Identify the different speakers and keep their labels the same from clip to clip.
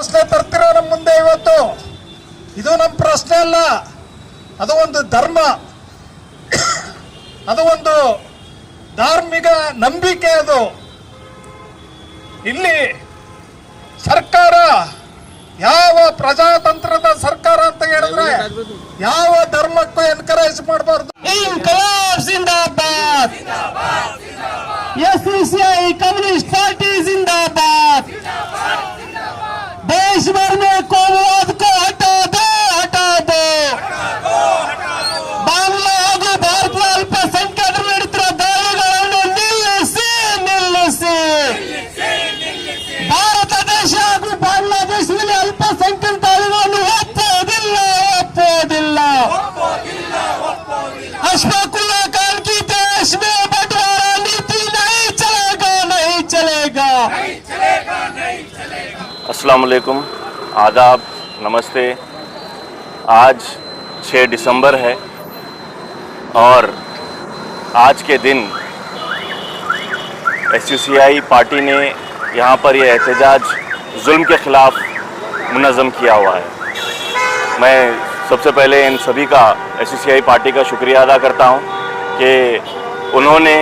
Speaker 1: ಪ್ರಶ್ನೆ ತರ್ತಿರೋ ನಮ್ಮ ಮುಂದೆ ಇವತ್ತು. ಇದು ನಮ್ಮ ಪ್ರಶ್ನೆ ಅಲ್ಲ, ಅದು ಒಂದು ಧರ್ಮ, ಅದು ಒಂದು ಧಾರ್ಮಿಕ ನಂಬಿಕೆ. ಅದು ಇಲ್ಲಿ ಸರ್ಕಾರ ಯಾವ ಪ್ರಜಾತಂತ್ರದ ಸರ್ಕಾರ ಅಂತ ಹೇಳಿದ್ರೆ ಯಾವ ಧರ್ಮಕ್ಕೂ ಎನ್ಕರೇಜ್ ಮಾಡಬಾರ್ದು.
Speaker 2: इनकलाब जिंदाबाद, एसयूसीआई कम्युनिस्ट पार्टी जिंदाबाद। देश भर में कोमुवाद को हटा दो, हटा दो। बांग्ला ಹಾಗೂ ಭಾರತದ ಅಲ್ಪಸಂಖ್ಯಾತರ ನಡೆಯುತ್ತಿರುವ ದಾಳಿಗಳನ್ನು ನಿಲ್ಲಿಸಿ, ನಿಲ್ಲಿಸಿ. ಭಾರತ ದೇಶ ಹಾಗೂ ಬಾಂಗ್ಲಾದೇಶದಲ್ಲಿ ಅಲ್ಪಸಂಖ್ಯಾತ ದಾಳಿಗಳನ್ನು ಒಪ್ಪುವುದಿಲ್ಲ, ಒಪ್ಪುವುದಿಲ್ಲ. अशफाकुल्ला खान की देश में बंटवारा नीति नहीं चलेगा, नहीं चलेगा।
Speaker 3: अस्सलाम वालेकुम, आदाब, नमस्ते। आज 6 दिसंबर है और आज के दिन एसयूसीआई पार्टी ने यहाँ पर यह एहतजाज जुल्म के ख़िलाफ़ मुनज़्ज़म किया हुआ है। मैं सबसे पहले इन सभी का एसयूसीआई पार्टी का शुक्रिया अदा करता हूं कि उन्होंने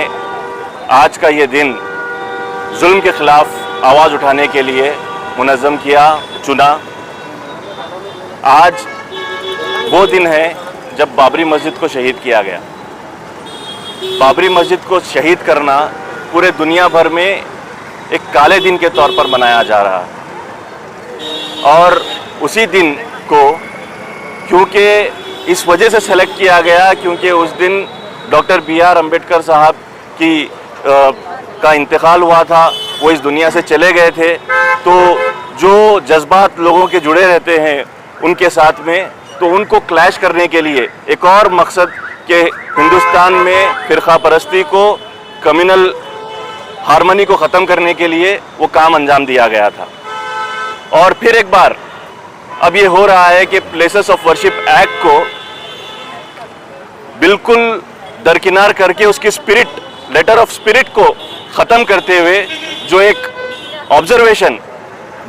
Speaker 3: आज का ये दिन जुल्म के ख़िलाफ़ आवाज़ उठाने के लिए मुनज़्ज़म किया, चुना। आज वो दिन है जब बाबरी मस्जिद को शहीद किया गया। बाबरी मस्जिद को शहीद करना पूरे दुनिया भर में एक काले दिन के तौर पर मनाया जा रहा है और उसी दिन को क्योंकि इस वजह से सेलेक्ट किया गया क्योंकि उस दिन डॉक्टर BR अम्बेडकर साहब की का इंतकाल हुआ था, वो इस दुनिया से चले गए थे। तो जो जज्बात लोगों के जुड़े रहते हैं उनके साथ में, तो उनको क्लैश करने के लिए एक और मकसद कि हिंदुस्तान में फ़िरका परस्ती को, कम्युनल हार्मनी को ख़त्म करने के लिए वो काम अंजाम दिया गया था। और फिर एक बार अब ये हो रहा है कि प्लेसेस ऑफ वर्शिप एक्ट को बिल्कुल दरकिनार करके उसकी स्पिरिट, लेटर ऑफ स्पिरिट को ख़त्म करते हुए जो एक ऑब्जर्वेशन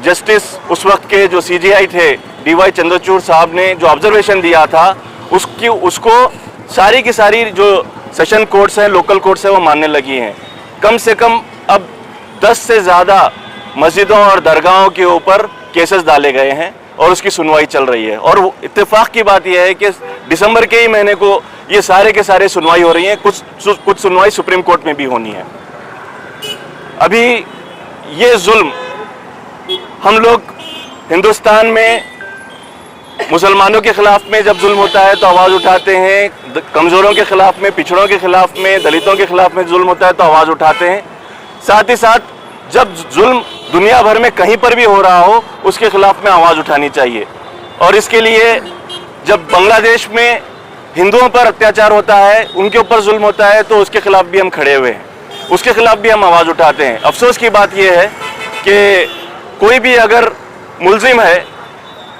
Speaker 3: जस्टिस उस वक्त के जो CJI थे DY चंद्रचूड़ साहब ने जो ऑब्जर्वेशन दिया था उसको सारी की सारी जो सेशन कोर्ट्स हैं, लोकल कोर्ट्स हैं, वो मानने लगी हैं। कम से कम अब 10 से ज़्यादा मस्जिदों और दरगाहों के ऊपर केसेस डाले गए हैं और उसकी सुनवाई चल रही है। और इत्तेफाक की बात यह है कि दिसंबर के ही महीने को ये सारे के सारे सुनवाई हो रही है, कुछ सुनवाई सुप्रीम कोर्ट में भी होनी है। अभी ये जुल्म हम लोग हिंदुस्तान में मुसलमानों के ख़िलाफ़ में जब जुल्म होता है तो आवाज़ उठाते हैं, कमज़ोरों के ख़िलाफ़ में, पिछड़ों के ख़िलाफ़ में, दलितों के ख़िलाफ़ में जुल्म होता है तो आवाज़ उठाते हैं। साथ ही साथ जब जुल्म दुनिया भर में कहीं पर भी हो रहा हो उसके ख़िलाफ़ में आवाज़ उठानी चाहिए। और इसके लिए जब बांग्लादेश में हिंदुओं पर अत्याचार होता है, उनके ऊपर जुल्म होता है, तो उसके ख़िलाफ़ भी हम खड़े हुए हैं, उसके ख़िलाफ़ भी हम आवाज़ उठाते हैं। अफसोस की बात यह है कि कोई भी अगर मुल्ज़िम है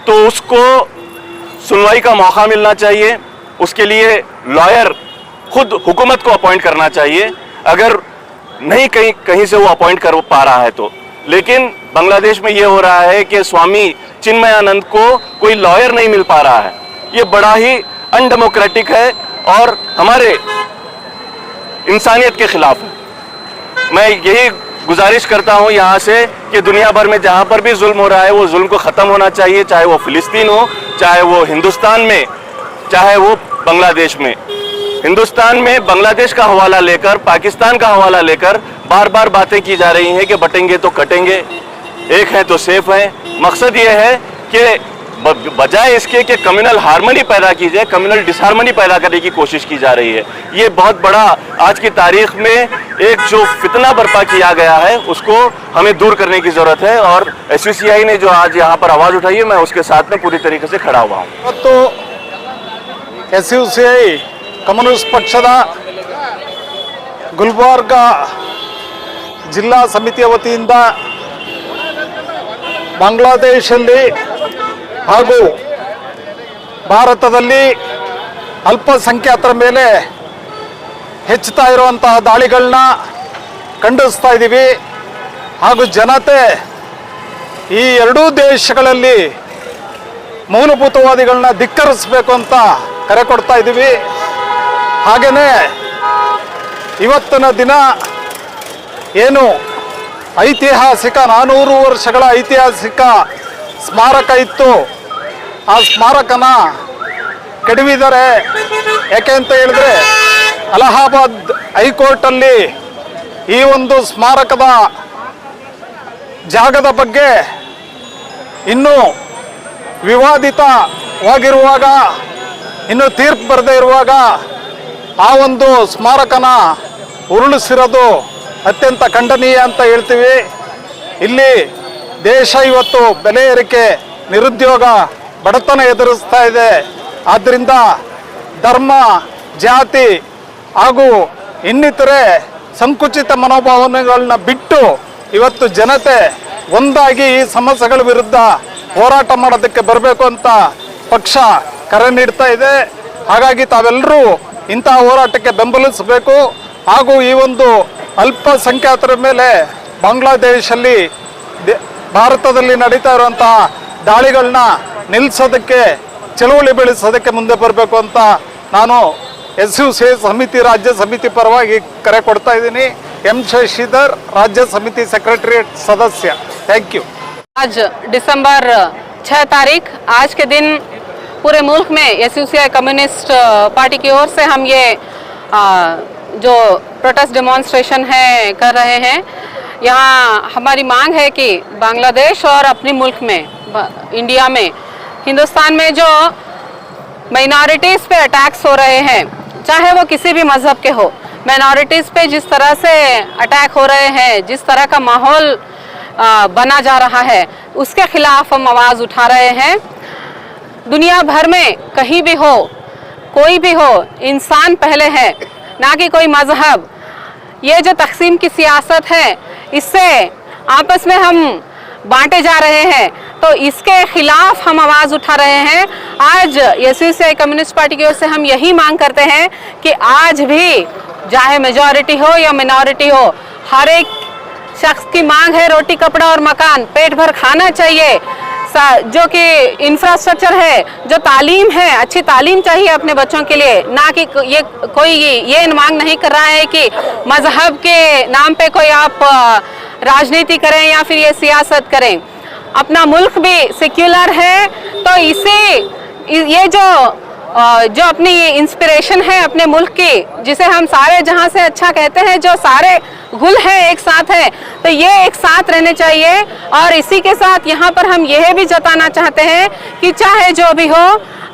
Speaker 3: तो उसको सुनवाई का मौका मिलना चाहिए, उसके लिए लॉयर खुद हुकूमत को अपॉइंट करना चाहिए अगर नहीं कहीं से वो अपॉइंट कर पा रहा है तो। लेकिन बांग्लादेश में ये हो रहा है कि स्वामी चिन्मयानंद को कोई लॉयर नहीं मिल पा रहा है। ये बड़ा ही अनडेमोक्रेटिक है और हमारे इंसानियत के खिलाफ है। मैं यही गुजारिश करता हूँ यहाँ से कि दुनिया भर में जहाँ पर भी जुल्म हो रहा है वो जुल्म को ख़त्म होना चाहिए, चाहे वो फ़िलिस्तीन हो, चाहे वो हिंदुस्तान में, चाहे वो बांग्लादेश में। हिंदुस्तान में बांग्लादेश का हवाला लेकर, पाकिस्तान का हवाला लेकर बार बार बातें की जा रही हैं कि बटेंगे तो कटेंगे, एक हैं तो सेफ हैं। मकसद ये है कि बजाय इसके कि कम्युनल हार्मनी पैदा की जाए, कम्युनल डिसहार्मनी पैदा करने की कोशिश की जा रही है। ये बहुत बड़ा आज की तारीख में एक जो फितना बर्पा किया गया है उसको हमें दूर करने की ज़रूरत है। और एसयूसीआई ने जो आज यहाँ पर आवाज़ उठाई है, मैं उसके साथ में पूरी तरीके से खड़ा हुआ हूँ।
Speaker 1: तो एसयूसीआई कम्युनिस्ट पक्षದ ಗುಲ್ಬರ್ಗ ಜಿಲ್ಲಾ ಸಮಿತಿಯ ವತಿಯಿಂದ ಬಾಂಗ್ಲಾದೇಶದಲ್ಲಿ ಹಾಗೂ ಭಾರತದಲ್ಲಿ ಅಲ್ಪಸಂಖ್ಯಾತರ ಮೇಲೆ ಹೆಚ್ಚುತ್ತಾ ಇರುವಂತಹ ದಾಳಿಗಳನ್ನ ಖಂಡಿಸ್ತಾ ಇದ್ದೀವಿ ಹಾಗೂ ಜನತೆ ಈ ಎರಡೂ ದೇಶಗಳಲ್ಲಿ ಮೂಲಭೂತವಾದಿಗಳನ್ನ ಧಿಕ್ಕರಿಸಬೇಕು ಅಂತ ಕರೆ ಕೊಡ್ತಾ ಇದ್ದೀವಿ. ಹಾಗೆಯೇ ಇವತ್ತಿನ ದಿನ ಏನು ಐತಿಹಾಸಿಕ 400 ವರ್ಷಗಳ ಐತಿಹಾಸಿಕ ಸ್ಮಾರಕ ಇತ್ತು, ಆ ಸ್ಮಾರಕನ ಕೆಡವಿದ್ದಾರೆ. ಯಾಕೆ ಅಂತ ಹೇಳಿದ್ರೆ ಅಲಹಾಬಾದ್ ಹೈಕೋರ್ಟಲ್ಲಿ ಈ ಒಂದು ಸ್ಮಾರಕದ ಜಾಗದ ಬಗ್ಗೆ ಇನ್ನೂ ವಿವಾದಿತವಾಗಿರುವಾಗ, ಇನ್ನು ತೀರ್ಪು ಬರದೇ ಇರುವಾಗ ಆ ಒಂದು ಸ್ಮಾರಕನ ಉರುಳಿಸಿರೋದು ಅತ್ಯಂತ ಖಂಡನೀಯ ಅಂತ ಹೇಳ್ತೀವಿ. ಇಲ್ಲಿ ದೇಶ ಇವತ್ತು ಬೆಲೆ ಏರಿಕೆ, ನಿರುದ್ಯೋಗ, ಬಡತನ ಎದುರಿಸ್ತಾ ಇದೆ. ಆದ್ದರಿಂದ ಧರ್ಮ, ಜಾತಿ ಹಾಗೂ ಇನ್ನಿತರೆ ಸಂಕುಚಿತ ಮನೋಭಾವನೆಗಳನ್ನ ಬಿಟ್ಟು ಇವತ್ತು ಜನತೆ ಒಂದಾಗಿ ಈ ಸಮಸ್ಯೆಗಳ ವಿರುದ್ಧ ಹೋರಾಟ ಮಾಡೋದಕ್ಕೆ ಬರಬೇಕು ಅಂತ ಪಕ್ಷ ಕರೆ ನೀಡ್ತಾ ಇದೆ. ಹಾಗಾಗಿ ತಾವೆಲ್ಲರೂ ಇಂತಹ ಹೋರಾಟಕ್ಕೆ ಬೆಂಬಲಿಸಬೇಕು. ಹಾಗೂ ಈ ಒಂದು ಅಲ್ಪಸಂಖ್ಯಾತರ ಮೇಲೆ ಬಾಂಗ್ಲಾದೇಶಲ್ಲಿ ಭಾರತದಲ್ಲಿ ನಡೀತಾ ಇರುವಂತಹ ದಾಳಿಗಳನ್ನ ನಿಲ್ಲಿಸೋದಕ್ಕೆ, ಚಳುವಳಿ ಬೆಳೆಸೋದಕ್ಕೆ ಮುಂದೆ ಬರಬೇಕು ಅಂತ ನಾನು SUC ಸಮಿತಿ ರಾಜ್ಯ ಸಮಿತಿ ಪರವಾಗಿ ಕರೆ ಕೊಡ್ತಾ ಇದ್ದೀನಿ. M ಶಶಿಧರ್, ರಾಜ್ಯ ಸಮಿತಿ ಸೆಕ್ರೆಟರಿಯೇಟ್ सदस्य. Thank you.
Speaker 4: आज दिसंबर 6 तारीख, आज के दिन पूरे मुल्क में SUCI कम्युनिस्ट पार्टी की ओर से हम ये जो प्रोटेस्ट डेमोन्स्ट्रेशन है कर रहे हैं. यहाँ हमारी मांग है कि बांग्लादेश और अपने मुल्क में, इंडिया में, हिंदुस्तान में जो माइनॉरिटीज़ पे अटैक्स हो रहे हैं, चाहे वो किसी भी मज़हब के हो, माइनॉरिटीज़ पे जिस तरह से अटैक हो रहे हैं, जिस तरह का माहौल बना जा रहा है, उसके खिलाफ हम आवाज़ उठा रहे हैं. दुनिया भर में कहीं भी हो, कोई भी हो, इंसान पहले है, ना कि कोई मज़हब. ये जो तकसीम की सियासत है, इससे आपस में हम बांटे जा रहे हैं, तो इसके खिलाफ हम आवाज़ उठा रहे हैं. आज SUCI कम्युनिस्ट पार्टी की ओर से हम यही मांग करते हैं कि आज भी चाहे मेजॉरिटी हो या मिनॉरिटी हो, हर एक शख्स की मांग है रोटी, कपड़ा और मकान, पेट भर खाना चाहिए. जो कि इंफ्रास्ट्रक्चर है, जो तालीम है, अच्छी तालीम चाहिए अपने बच्चों के लिए. ना कि ये कोई ये मांग नहीं कर रहा है कि मजहब के नाम पे कोई आप राजनीति करें या फिर ये सियासत करें. अपना मुल्क भी सेक्युलर है, तो इसे ये जो अपनी इंस्पिरेशन है अपने मुल्क की, जिसे हम सारे जहां से अच्छा कहते हैं, जो सारे गुल है एक साथ है, तो ये एक साथ रहने चाहिए. और इसी के साथ यहाँ पर हम यह भी जताना चाहते हैं कि चाहे जो भी हो,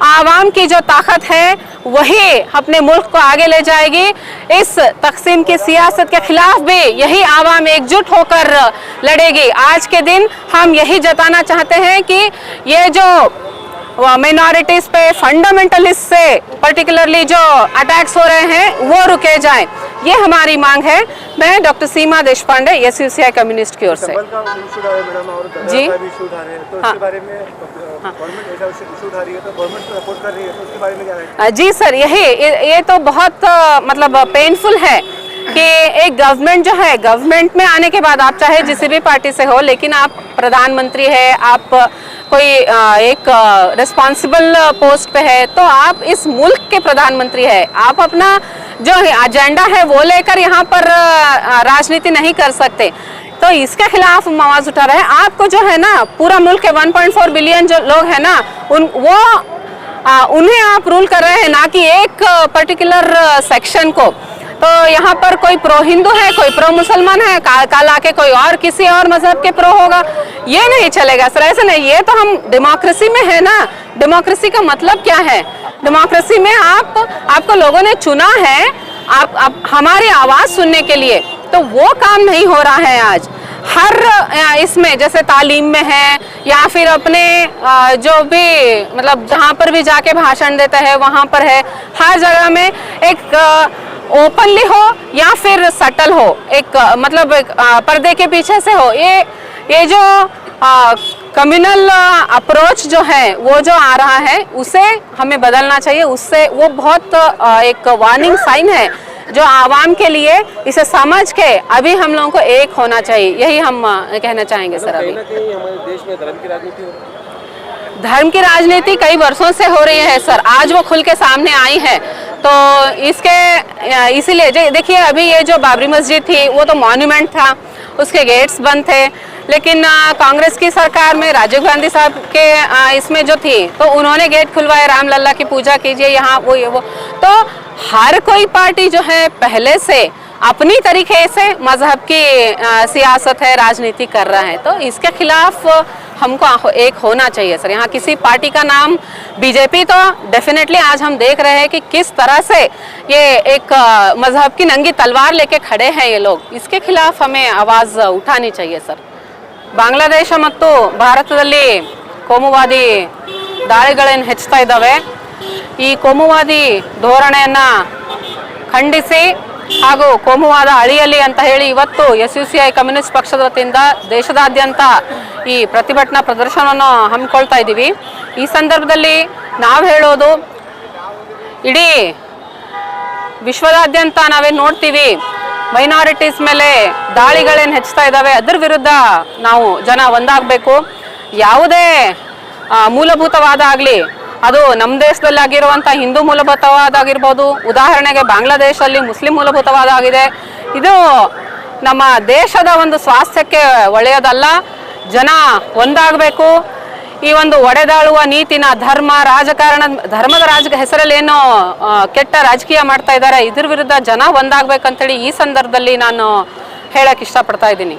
Speaker 4: आवाम की जो ताकत है वही अपने मुल्क को आगे ले जाएगी. इस तकसीम की सियासत के खिलाफ भी यही आवाम एकजुट होकर लड़ेगी. आज के दिन हम यही जताना चाहते हैं कि ये जो माइनॉरिटीज़ पे फंडामेंटलिस्ट से पर्टिकुलरली जो अटैक्स हो रहे हैं वो रुके जाएं, ये हमारी मांग है. मैं डॉक्टर सीमा देशपांडे, SUCI कम्युनिस्ट की ओर से. जी हाँ जी सर, ये तो बहुत मतलब पेनफुल है कि एक गवर्नमेंट जो है, गवर्नमेंट में आने के बाद आप चाहे जिस भी पार्टी से हो, लेकिन आप प्रधानमंत्री है, आप कोई एक रिस्पॉन्सिबल पोस्ट पे है, तो आप इस मुल्क के प्रधानमंत्री है. आप अपना जो एजेंडा है वो लेकर यहाँ पर राजनीति नहीं कर सकते. तो इसके खिलाफ हम आवाज़ उठा रहे हैं. आपको जो है ना, पूरा मुल्क के 1.4 बिलियन जो लोग हैं ना, उन्हें आप रूल कर रहे हैं, ना कि एक पर्टिकुलर सेक्शन को. तो यहाँ पर कोई प्रो हिंदू है, कोई प्रो मुसलमान है, काल आके कोई और किसी और मजहब के प्रो होगा, ये नहीं चलेगा सर. ऐसे नहीं, ये तो हम डेमोक्रेसी में है ना. डेमोक्रेसी का मतलब क्या है? डेमोक्रेसी में आपको लोगों ने चुना है आप हमारी आवाज़ सुनने के लिए, तो वो काम नहीं हो रहा है आज. हर इसमें जैसे तालीम में है या फिर अपने जो भी मतलब जहाँ पर भी जाके भाषण देता है वहाँ पर है, हर जगह में एक ओपनली हो या फिर सटल हो, एक मतलब एक पर्दे के पीछे से हो. ये जो कम्युनल अप्रोच जो है वो जो आ रहा है, उसे हमें बदलना चाहिए. उससे वो बहुत एक वार्निंग साइन है जो आवाम के लिए इसे समझ के अभी हम लोगों को एक होना चाहिए, यही हम कहना चाहेंगे सर। अभी
Speaker 2: कहीं हमारे देश में धर्म की राजनीति हो रही है।
Speaker 4: धर्म की राजनीति कई वर्षों से हो रही है सर, आज वो खुल के सामने आई है। तो इसीलिए देखिए अभी ये जो बाबरी मस्जिद थी वो तो मॉन्यूमेंट था, उसके गेट्स बंद थे, लेकिन कांग्रेस की सरकार में राजीव गांधी साहब के इसमें जो थी तो उन्होंने गेट खुलवाए, रामलल्ला की पूजा कीजिए यहाँ वो ये वो। तो हर कोई पार्टी जो है पहले से अपनी तरीके से मजहब की सियासत है, राजनीति कर रहा है, तो इसके खिलाफ हमको एक होना चाहिए सर। यहाँ किसी पार्टी का नाम बीजेपी, तो डेफिनेटली आज हम देख रहे हैं कि किस तरह से ये एक मजहब की नंगी तलवार लेके खड़े हैं ये लोग, इसके खिलाफ हमें आवाज़ उठानी चाहिए सर। ಬಾಂಗ್ಲಾದೇಶ ಮತ್ತು ಭಾರತದಲ್ಲಿ ಕೋಮುವಾದಿ ದಾಳಿಗಳನ್ನು ಹೆಚ್ಚುತ್ತಾ ಇದ್ದಾವೆ. ಈ ಕೋಮುವಾದಿ ಧೋರಣೆಯನ್ನು ಖಂಡಿಸಿ ಹಾಗೂ ಕೋಮುವಾದ ಅಳಿಯಲಿ ಅಂತ ಹೇಳಿ ಇವತ್ತು SUCI ಕಮ್ಯುನಿಸ್ಟ್ ಪಕ್ಷದ ವತಿಯಿಂದ ದೇಶದಾದ್ಯಂತ ಈ ಪ್ರತಿಭಟನಾ ಪ್ರದರ್ಶನವನ್ನು ಹಮ್ಮಿಕೊಳ್ತಾ ಇದ್ದೀವಿ. ಈ ಸಂದರ್ಭದಲ್ಲಿ ನಾವು ಹೇಳೋದು, ಇಡೀ ವಿಶ್ವದಾದ್ಯಂತ ನಾವೇನು ನೋಡ್ತೀವಿ ಮೈನಾರಿಟೀಸ್ ಮೇಲೆ ದಾಳಿಗಳೇನು ಹೆಚ್ಚುತ್ತಾ ಇದ್ದಾವೆ, ಅದರ ವಿರುದ್ಧ ನಾವು ಜನ ಒಂದಾಗಬೇಕು. ಯಾವುದೇ ಮೂಲಭೂತವಾದ ಆಗಲಿ, ಅದು ನಮ್ಮ ದೇಶದಲ್ಲಿ ಆಗಿರುವಂಥ ಹಿಂದೂ ಮೂಲಭೂತವಾದ ಆಗಿರ್ಬೋದು, ಉದಾಹರಣೆಗೆ ಬಾಂಗ್ಲಾದೇಶದಲ್ಲಿ ಮುಸ್ಲಿಂ ಮೂಲಭೂತವಾದ ಆಗಿದೆ. ಇದು ನಮ್ಮ ದೇಶದ ಒಂದು ಸ್ವಾಸ್ಥ್ಯಕ್ಕೆ ಒಳ್ಳೆಯದಲ್ಲ. ಜನ ಒಂದಾಗಬೇಕು. ಈ ಒಂದು ಒಡೆದಾಳುವ ನೀತಿನ ಧರ್ಮದ ಹೆಸರಲ್ಲಿ ಏನೋ ಕೆಟ್ಟ ರಾಜಕೀಯ ಮಾಡ್ತಾ ಇದ್ದಾರೆ, ಇದ್ರ ವಿರುದ್ಧ ಜನ ಒಂದಾಗಬೇಕಂತೇಳಿ ಈ ಸಂದರ್ಭದಲ್ಲಿ ನಾನು ಹೇಳಕ್ಕೆ ಇಷ್ಟಪಡ್ತಾ ಇದ್ದೀನಿ.